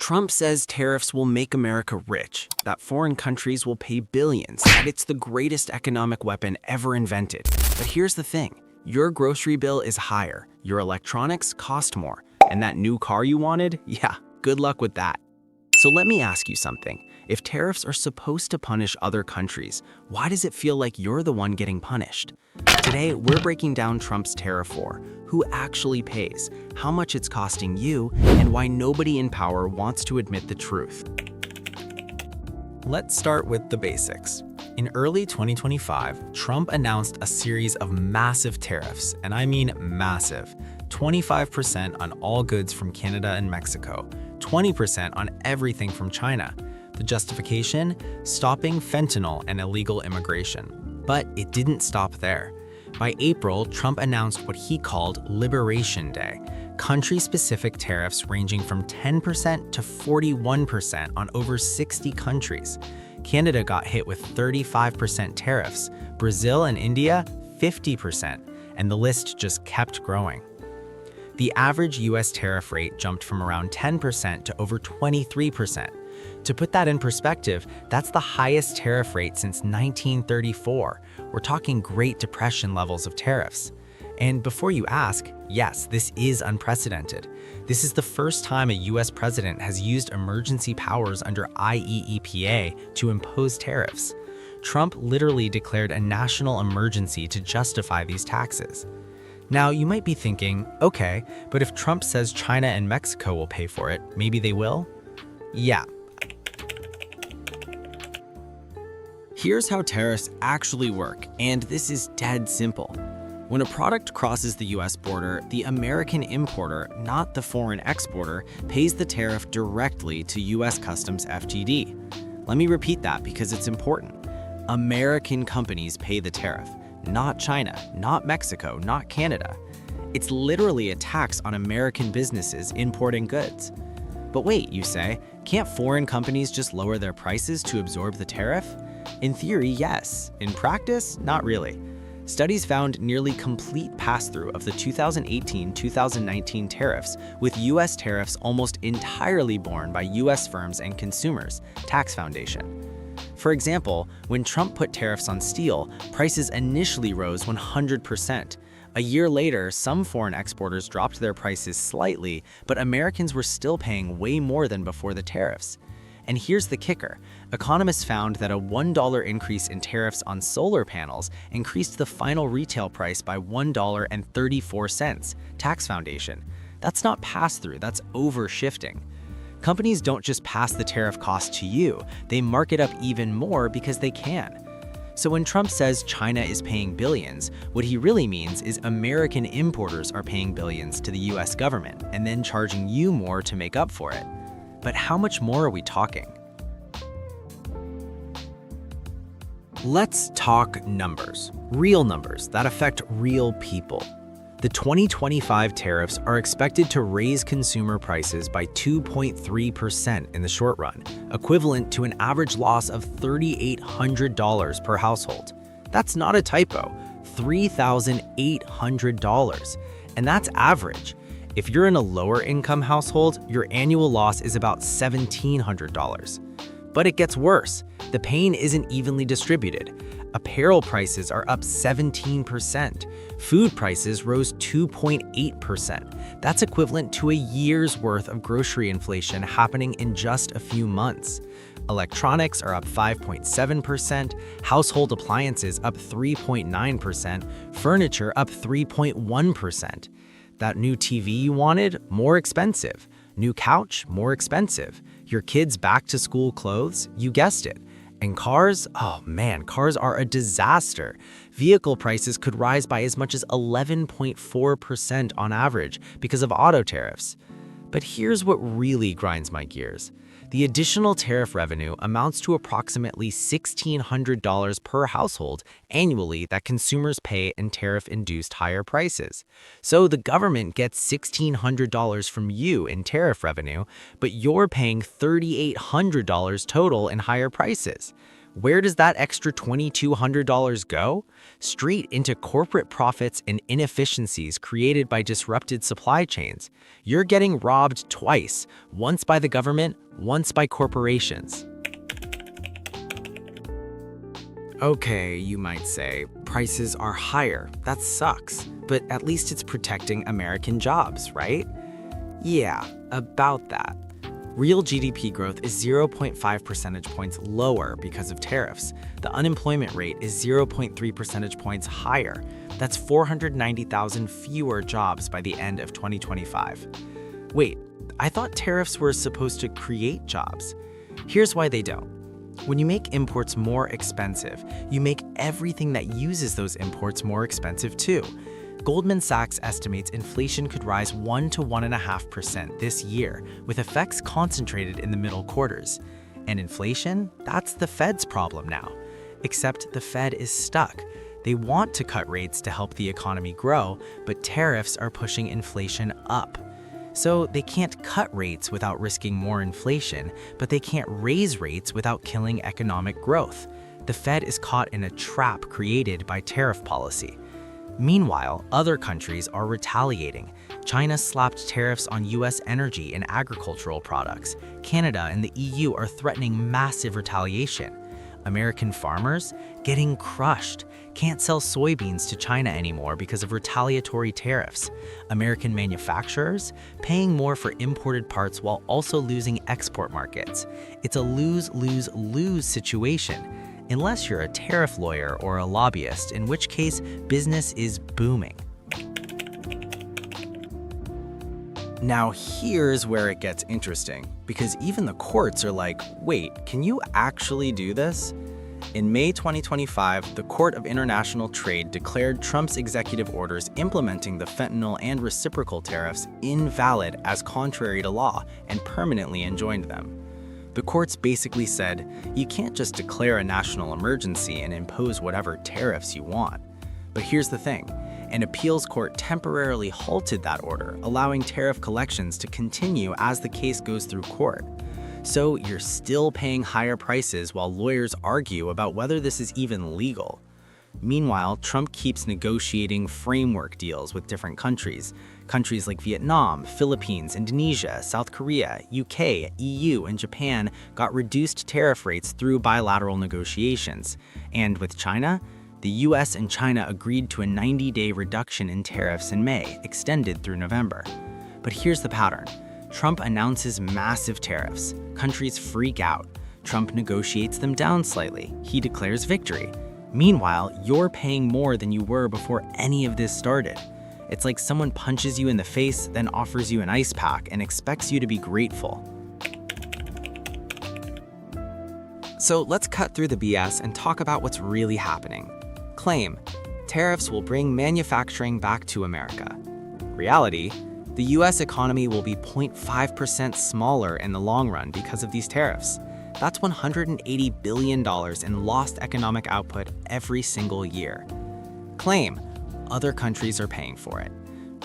Trump says tariffs will make America rich, that foreign countries will pay billions, that it's the greatest economic weapon ever invented. But here's the thing, your grocery bill is higher, your electronics cost more, and that new car you wanted, yeah, good luck with that. So let me ask you something. If tariffs are supposed to punish other countries, why does it feel like you're the one getting punished? Today, we're breaking down Trump's tariff war, who actually pays, how much it's costing you, and why nobody in power wants to admit the truth. Let's start with the basics. In early 2025, Trump announced a series of massive tariffs, and I mean massive. 25% on all goods from Canada and Mexico, 20% on everything from China. The justification? Stopping fentanyl and illegal immigration. But it didn't stop there. By April, Trump announced what he called Liberation Day, country-specific tariffs ranging from 10% to 41% on over 60 countries. Canada got hit with 35% tariffs, Brazil and India 50%, and the list just kept growing. The average US tariff rate jumped from around 10% to over 23%. To put that in perspective, that's the highest tariff rate since 1934. We're talking Great Depression levels of tariffs. And before you ask, yes, this is unprecedented. This is the first time a US president has used emergency powers under IEEPA to impose tariffs. Trump literally declared a national emergency to justify these taxes. Now, you might be thinking, okay, but if Trump says China and Mexico will pay for it, maybe they will? Yeah. Here's how tariffs actually work, and this is dead simple. When a product crosses the US border, the American importer, not the foreign exporter, pays the tariff directly to US Customs FTD. Let me repeat that because it's important. American companies pay the tariff, not China, not Mexico, not Canada. It's literally a tax on American businesses importing goods. But wait, you say, can't foreign companies just lower their prices to absorb the tariff? In theory, yes. In practice, not really. Studies found nearly complete pass-through of the 2018-2019 tariffs, with US tariffs almost entirely borne by US firms and consumers, Tax Foundation. For example, when Trump put tariffs on steel, prices initially rose 100%. A year later, some foreign exporters dropped their prices slightly, but Americans were still paying way more than before the tariffs. And here's the kicker. Economists found that a $1 increase in tariffs on solar panels increased the final retail price by $1.34, Tax Foundation. That's not pass-through, that's overshifting. Companies don't just pass the tariff cost to you, they mark it up even more because they can. So when Trump says China is paying billions, what he really means is American importers are paying billions to the US government and then charging you more to make up for it. But how much more are we talking? Let's talk numbers. Real numbers that affect real people. The 2025 tariffs are expected to raise consumer prices by 2.3% in the short run, equivalent to an average loss of $3,800 per household. That's not a typo, $3,800. And that's average. If you're in a lower income household, your annual loss is about $1,700. But it gets worse. The pain isn't evenly distributed. Apparel prices are up 17%. Food prices rose 2.8%. That's equivalent to a year's worth of grocery inflation happening in just a few months. Electronics are up 5.7%, household appliances up 3.9%, furniture up 3.1%. That new TV you wanted, more expensive. New couch, more expensive. Your kids' back-to-school clothes, you guessed it. And cars, oh man, cars are a disaster. Vehicle prices could rise by as much as 11.4% on average because of auto tariffs. But here's what really grinds my gears. The additional tariff revenue amounts to approximately $1,600 per household annually that consumers pay in tariff-induced higher prices. So the government gets $1,600 from you in tariff revenue, but you're paying $3,800 total in higher prices. Where does that extra $2,200 go? Straight into corporate profits and inefficiencies created by disrupted supply chains. You're getting robbed twice, once by the government, once by corporations. Okay, you might say, prices are higher. That sucks. But at least it's protecting American jobs, right? Yeah, about that. Real GDP growth is 0.5 percentage points lower because of tariffs. The unemployment rate is 0.3 percentage points higher. That's 490,000 fewer jobs by the end of 2025. Wait, I thought tariffs were supposed to create jobs. Here's why they don't. When you make imports more expensive, you make everything that uses those imports more expensive too. Goldman Sachs estimates inflation could rise 1 to 1.5% this year, with effects concentrated in the middle quarters. And inflation? That's the Fed's problem now. Except the Fed is stuck. They want to cut rates to help the economy grow, but tariffs are pushing inflation up. So they can't cut rates without risking more inflation, but they can't raise rates without killing economic growth. The Fed is caught in a trap created by tariff policy. Meanwhile, other countries are retaliating. China slapped tariffs on U.S. energy and agricultural products. Canada and the EU are threatening massive retaliation. American farmers getting crushed, can't sell soybeans to China anymore because of retaliatory tariffs. American manufacturers paying more for imported parts while also losing export markets. It's a lose-lose-lose situation. Unless you're a tariff lawyer or a lobbyist, in which case business is booming. Now here's where it gets interesting, because even the courts are like, wait, can you actually do this? In May 2025, the Court of International Trade declared Trump's executive orders implementing the fentanyl and reciprocal tariffs invalid as contrary to law and permanently enjoined them. The courts basically said, you can't just declare a national emergency and impose whatever tariffs you want. But here's the thing, an appeals court temporarily halted that order, allowing tariff collections to continue as the case goes through court. So you're still paying higher prices while lawyers argue about whether this is even legal. Meanwhile, Trump keeps negotiating framework deals with different countries. Countries like Vietnam, Philippines, Indonesia, South Korea, UK, EU, and Japan got reduced tariff rates through bilateral negotiations. And with China, the US and China agreed to a 90-day reduction in tariffs in May, extended through November. But here's the pattern. Trump announces massive tariffs. Countries freak out. Trump negotiates them down slightly. He declares victory. Meanwhile, you're paying more than you were before any of this started. It's like someone punches you in the face, then offers you an ice pack and expects you to be grateful. So let's cut through the BS and talk about what's really happening. Claim: tariffs will bring manufacturing back to America. Reality: the US economy will be 0.5% smaller in the long run because of these tariffs. That's $180 billion in lost economic output every single year. Claim: other countries are paying for it.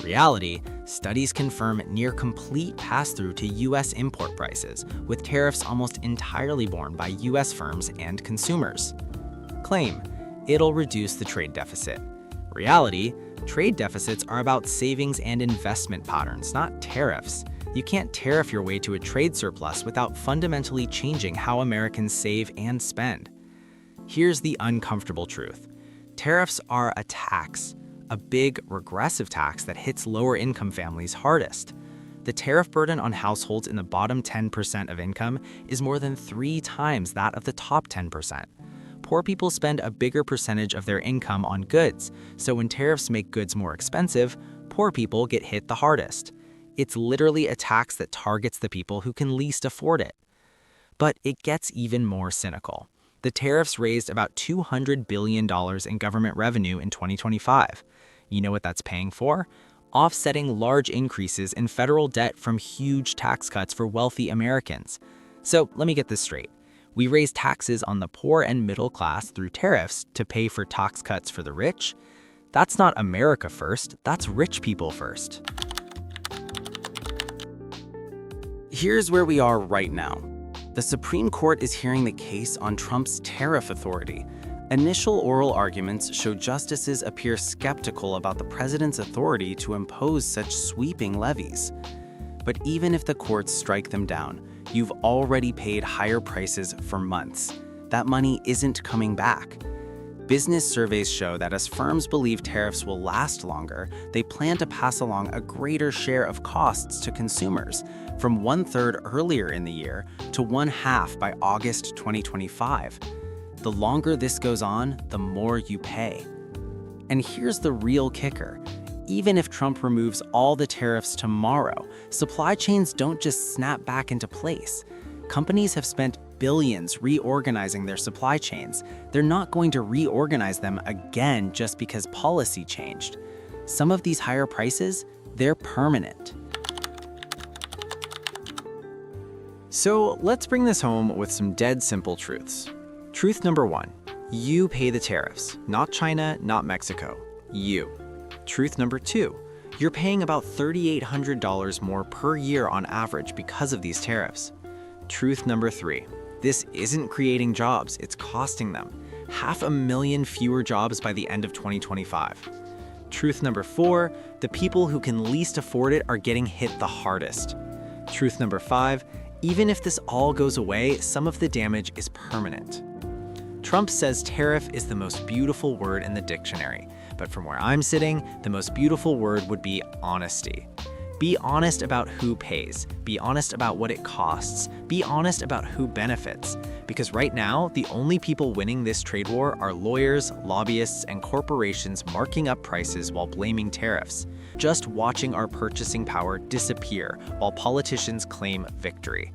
Reality: studies confirm near complete pass-through to US import prices, with tariffs almost entirely borne by US firms and consumers. Claim: it'll reduce the trade deficit. Reality: trade deficits are about savings and investment patterns, not tariffs. You can't tariff your way to a trade surplus without fundamentally changing how Americans save and spend. Here's the uncomfortable truth. Tariffs are a tax, a big, regressive tax that hits lower-income families hardest. The tariff burden on households in the bottom 10% of income is more than 3 times that of the top 10%. Poor people spend a bigger percentage of their income on goods, so when tariffs make goods more expensive, poor people get hit the hardest. It's literally a tax that targets the people who can least afford it. But it gets even more cynical. The tariffs raised about $200 billion in government revenue in 2025. You know what that's paying for? Offsetting large increases in federal debt from huge tax cuts for wealthy Americans. So let me get this straight. We raise taxes on the poor and middle class through tariffs to pay for tax cuts for the rich? That's not America first, that's rich people first. Here's where we are right now. The Supreme Court is hearing the case on Trump's tariff authority. Initial oral arguments show justices appear skeptical about the president's authority to impose such sweeping levies. But even if the courts strike them down, you've already paid higher prices for months. That money isn't coming back. Business surveys show that as firms believe tariffs will last longer, they plan to pass along a greater share of costs to consumers, from 1/3 earlier in the year to 1/2 by August 2025. The longer this goes on, the more you pay. And here's the real kicker. Even if Trump removes all the tariffs tomorrow, supply chains don't just snap back into place. Companies have spent billions reorganizing their supply chains. They're not going to reorganize them again just because policy changed. Some of these higher prices, they're permanent. So let's bring this home with some dead simple truths. Truth number 1, you pay the tariffs, not China, not Mexico, you. Truth number 2, you're paying about $3,800 more per year on average because of these tariffs. Truth number 3, this isn't creating jobs, it's costing them. 500,000 fewer jobs by the end of 2025. Truth number 4, the people who can least afford it are getting hit the hardest. Truth number 5, even if this all goes away, some of the damage is permanent. Trump says tariff is the most beautiful word in the dictionary, but from where I'm sitting, the most beautiful word would be honesty. Be honest about who pays. Be honest about what it costs. Be honest about who benefits. Because right now, the only people winning this trade war are lawyers, lobbyists, and corporations marking up prices while blaming tariffs. Just watching our purchasing power disappear while politicians claim victory.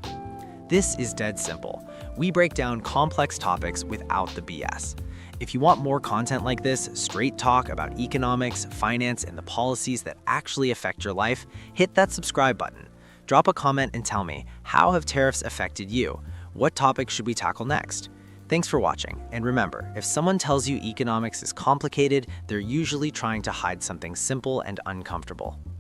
This is dead simple. We break down complex topics without the BS. If you want more content like this, straight talk about economics, finance, and the policies that actually affect your life, hit that subscribe button. Drop a comment and tell me, how have tariffs affected you? What topic should we tackle next? Thanks for watching, and remember, if someone tells you economics is complicated, they're usually trying to hide something simple and uncomfortable.